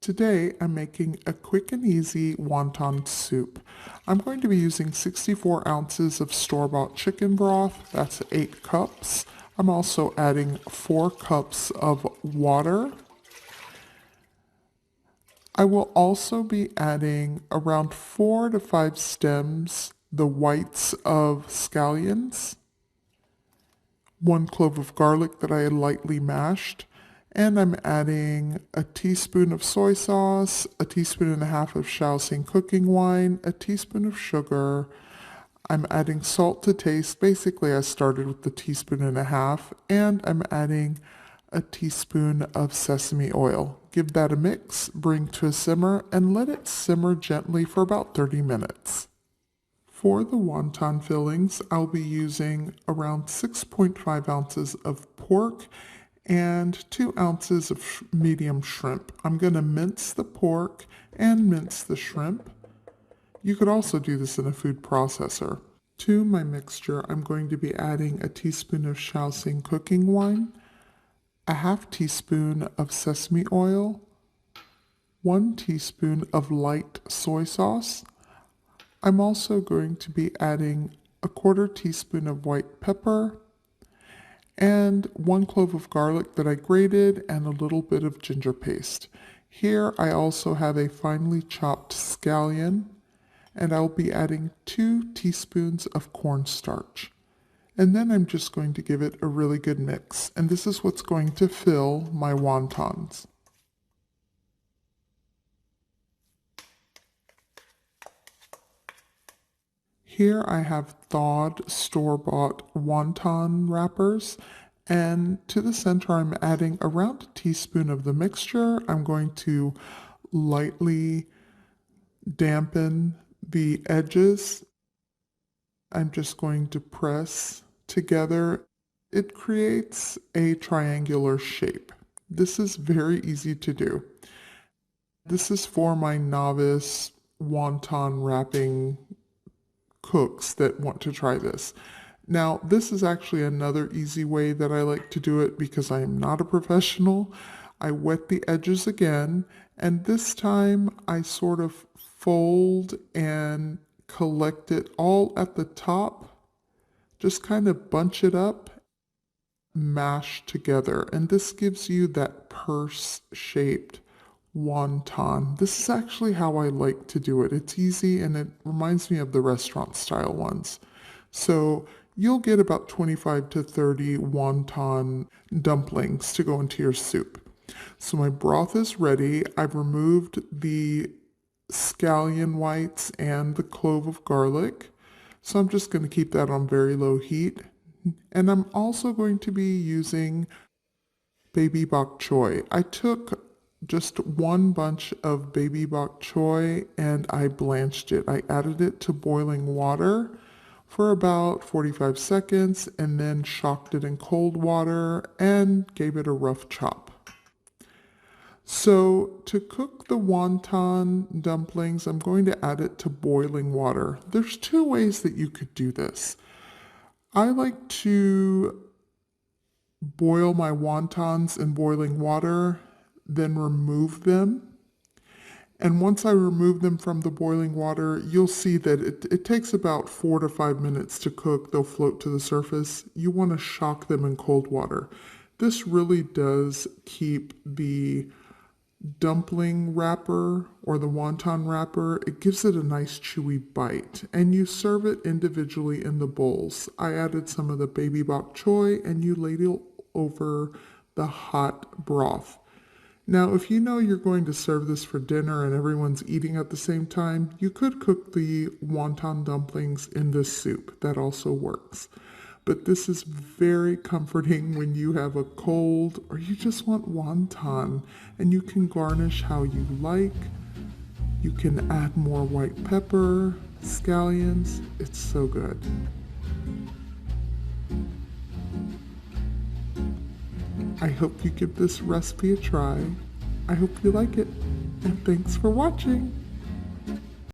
Today I'm making a quick and easy wonton soup. I'm going to be using 64 ounces of store-bought chicken broth, that's 8 cups. I'm also adding 4 cups of water. I will also be adding around 4 to 5 stems, the whites of scallions, 1 clove of garlic that I had lightly mashed, and I'm adding a teaspoon of soy sauce, a teaspoon and a half of Shaoxing cooking wine, a teaspoon of sugar. I'm adding salt to taste. Basically, I started with the teaspoon and a half, and I'm adding a teaspoon of sesame oil. Give that a mix, bring to a simmer, and let it simmer gently for about 30 minutes. For the wonton fillings, I'll be using around 6.5 ounces of pork and 2 ounces of medium shrimp. I'm going to mince the pork and mince the shrimp. You could also do this in a food processor. To my mixture, I'm going to be adding a teaspoon of Shaoxing cooking wine, a half teaspoon of sesame oil, 1 teaspoon of light soy sauce. I'm also going to be adding a 1/4 teaspoon of white pepper, and 1 clove of garlic that I grated, and a little bit of ginger paste. Here I also have a finely chopped scallion, and I'll be adding 2 teaspoons of cornstarch. And then I'm just going to give it a really good mix, and this is what's going to fill my wontons. Here I have thawed store-bought wonton wrappers, and to the center I'm adding around a teaspoon of the mixture. I'm going to lightly dampen the edges. I'm just going to press together. It creates a triangular shape. This is very easy to do. This is for my novice wonton wrapping cooks that want to try this. Now, this is actually another easy way that I like to do it because I am not a professional. I wet the edges again, and this time I sort of fold and collect it all at the top. Just kind of bunch it up, mash together, and this gives you that purse-shaped wonton. This is actually how I like to do it. It's easy and it reminds me of the restaurant style ones. So you'll get about 25 to 30 wonton dumplings to go into your soup. So my broth is ready. I've removed the scallion whites and the clove of garlic. So I'm just going to keep that on very low heat. And I'm also going to be using baby bok choy. I took just 1 bunch of baby bok choy and I blanched it. I added it to boiling water for about 45 seconds and then shocked it in cold water and gave it a rough chop. So to cook the wonton dumplings, I'm going to add it to boiling water. There's 2 ways that you could do this. I like to boil my wontons in boiling water, then remove them. And once I remove them from the boiling water, you'll see that it takes about 4 to 5 minutes to cook. They'll float to the surface. You want to shock them in cold water. This really does keep the dumpling wrapper or the wonton wrapper, it gives it a nice chewy bite, and you serve it individually in the bowls. I added some of the baby bok choy and you ladle over the hot broth. Now, if you know you're going to serve this for dinner and everyone's eating at the same time, you could cook the wonton dumplings in this soup. That also works. But this is very comforting when you have a cold or you just want wonton, and you can garnish how you like. You can add more white pepper, scallions. It's so good. I hope you give this recipe a try. I hope you like it, and thanks for watching.